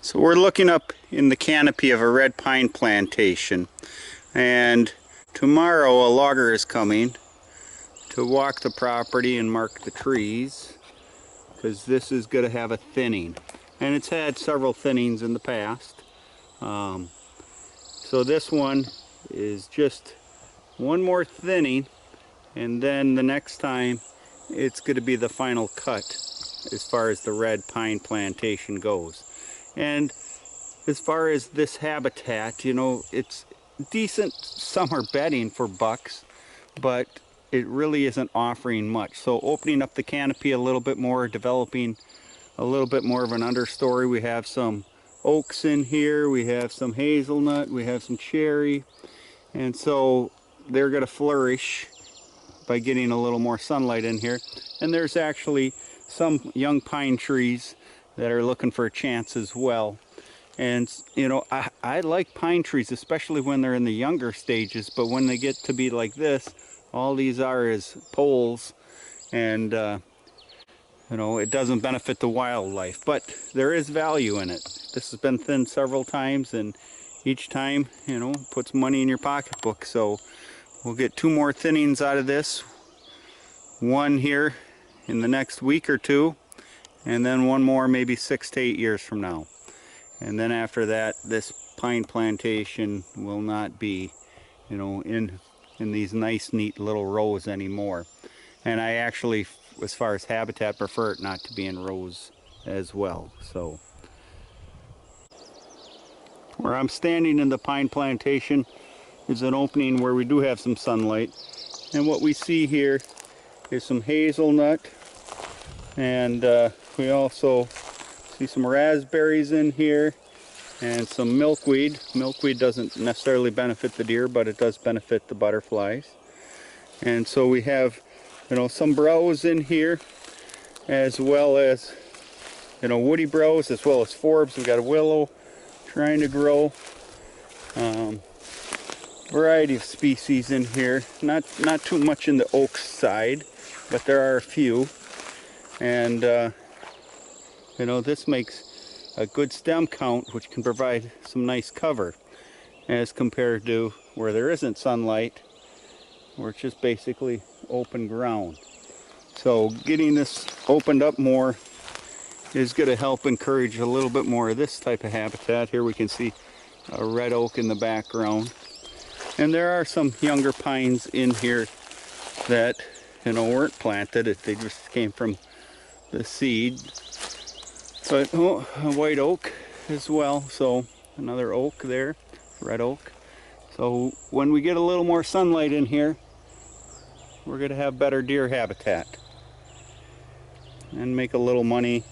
So we're looking up in the canopy of a red pine plantation, and tomorrow a logger is coming to walk the property and mark the trees, because this is going to have a thinning, and it's had several thinnings in the past. So this one is just one more thinning, and then the next time it's going to be the final cut as far as the red pine plantation goes. And as far as this habitat, you know, it's decent summer bedding for bucks, but it really isn't offering much. So opening up the canopy a little bit more, developing a little bit more of an understory. We have some oaks in here, we have some hazelnut, we have some cherry, and so they're going to flourish by getting a little more sunlight in here. And there's actually some young pine trees that are looking for a chance as well. And you know, I like pine trees, especially when they're in the younger stages, but when they get to be like this, all these are is poles, and you know, it doesn't benefit the wildlife, but there is value in it. This has been thinned several times, and each time, you know, puts money in your pocketbook. So we'll get 2 more thinnings out of this, one here in the next week or two, and then one more maybe 6 to 8 years from now. And then after that, this pine plantation will not be, you know, in these nice neat little rows anymore. And I actually, as far as habitat, prefer it not to be in rows as well. So where I'm standing in the pine plantation is an opening where we do have some sunlight, and what we see here is some hazelnut, and we also see some raspberries in here, and some milkweed. Milkweed doesn't necessarily benefit the deer, but it does benefit the butterflies. And so we have, you know, some browse in here, as well as, you know, woody browse, as well as forbs. We've got a willow trying to grow. Variety of species in here. Not too much in the oak side, but there are a few. And you know, this makes a good stem count, which can provide some nice cover as compared to where there isn't sunlight, where it's just basically open ground. So getting this opened up more is going to help encourage a little bit more of this type of habitat. Here we can see a red oak in the background, and there are some younger pines in here that, you know, weren't planted. They just came from the seed. But oh, a white oak as well, so another oak there, red oak. So when we get a little more sunlight in here, we're going to have better deer habitat and make a little money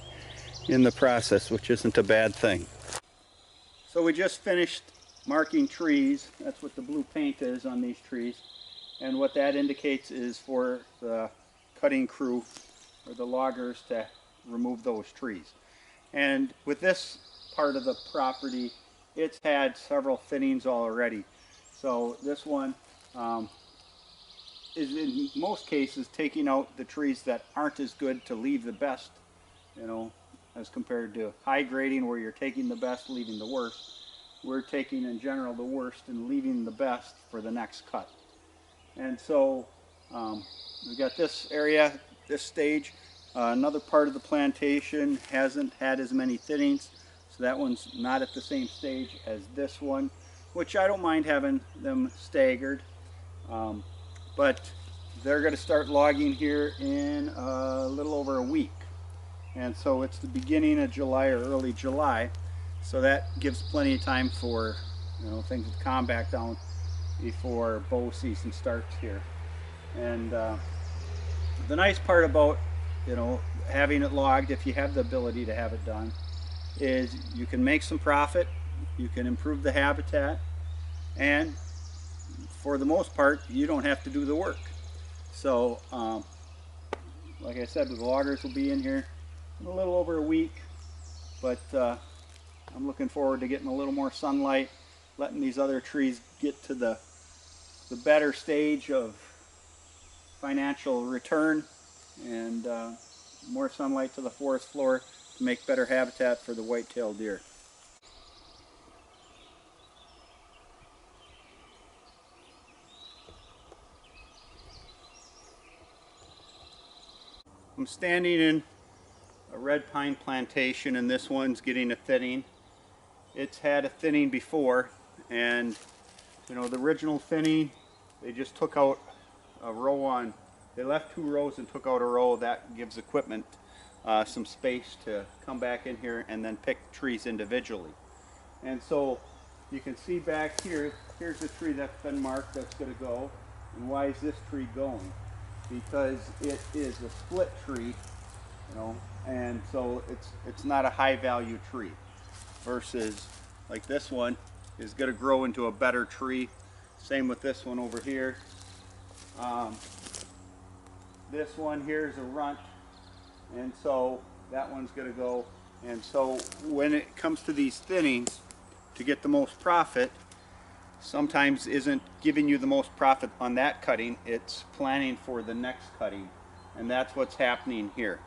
in the process, which isn't a bad thing. So we just finished marking trees. That's what the blue paint is on these trees, and what that indicates is for the cutting crew or the loggers to remove those trees. And with this part of the property, it's had several thinnings already. So this one is in most cases taking out the trees that aren't as good to leave the best, you know, as compared to high grading where you're taking the best, leaving the worst. We're taking in general the worst and leaving the best for the next cut. And so we've got this area, this stage. Another part of the plantation hasn't had as many thinnings, so that one's not at the same stage as this one, which I don't mind having them staggered. But they're going to start logging here in a little over a week. And so it's the beginning of July or early July, so that gives plenty of time for, you know, things to calm back down before bow season starts here. And the nice part about, you know, having it logged, if you have the ability to have it done, is you can make some profit, you can improve the habitat, and for the most part, you don't have to do the work. So, like I said, the loggers will be in here in a little over a week, but I'm looking forward to getting a little more sunlight, letting these other trees get to the better stage of financial return, and more sunlight to the forest floor to make better habitat for the white-tailed deer. I'm standing in a red pine plantation, and this one's getting a thinning. It's had a thinning before, and you know, the original thinning, they just took out a row on, they left 2 rows and took out a row. That gives equipment some space to come back in here and then pick trees individually. And so you can see back here, here's a tree that's been marked that's going to go. And why is this tree going? Because it is a split tree, you know, and so it's not a high value tree, versus like this one is going to grow into a better tree. Same with this one over here. This one here is a runt, and so that one's going to go. And so when it comes to these thinnings, to get the most profit, sometimes isn't giving you the most profit on that cutting, it's planning for the next cutting. And that's what's happening here.